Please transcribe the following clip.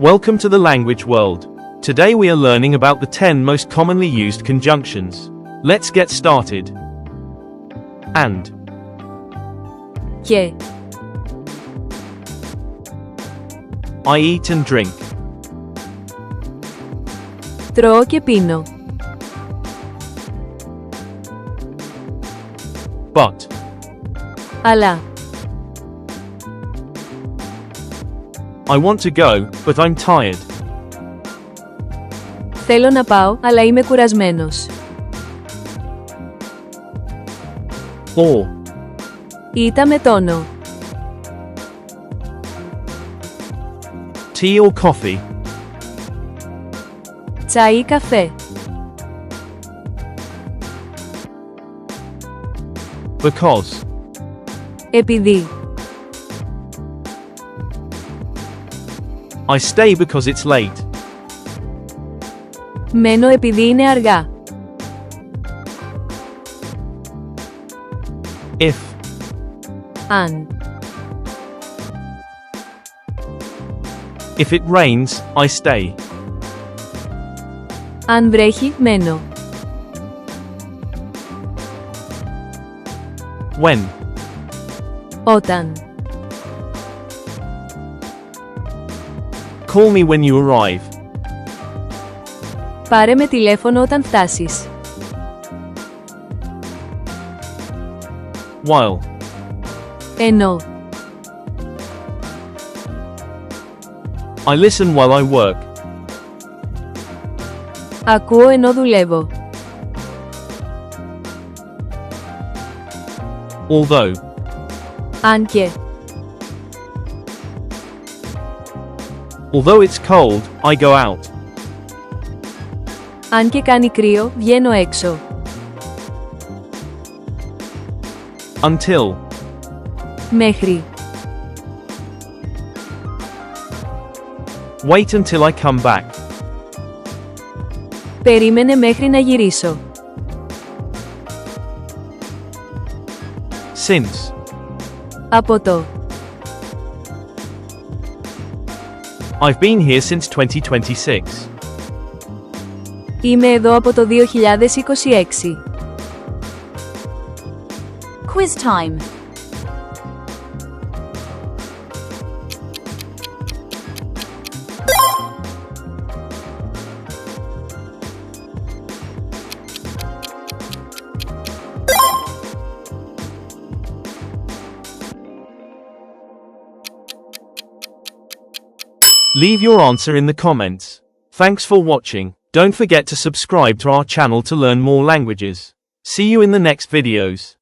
Welcome to the language world. Today we are learning about the 10 most commonly used conjunctions. Let's get started. And. Και. I eat and drink. Τρώω και πίνω. But. Αλλά. I want to go, but I'm tired. Θέλω να πάω, αλλά είμαι κουρασμένος. Or. Ήτα με τόνο. Tea or coffee. Τσάι ή καφέ. Because. Επειδή. I stay because it's late. Μένω επειδή είναι αργά. If. Αν. If it rains, I stay. Αν βρέχει, μένω. When. Όταν. Call me when you arrive. Πάρε με τηλέφωνο όταν φτάσεις. While. Ενώ. I listen while I work. Ακούω ενώ δουλεύω. Although. Αν και. Although it's cold, I go out. Αν και κάνει κρύο, βγαίνω έξω. Until. Μέχρι. Wait until I come back. Περίμενε μέχρι να γυρίσω. Since. Από το. I've been here since 2026. Είμαι εδώ από το 2026. Quiz time. Leave your answer in the comments. Thanks for watching. Don't forget to subscribe to our channel to learn more languages. See you in the next videos.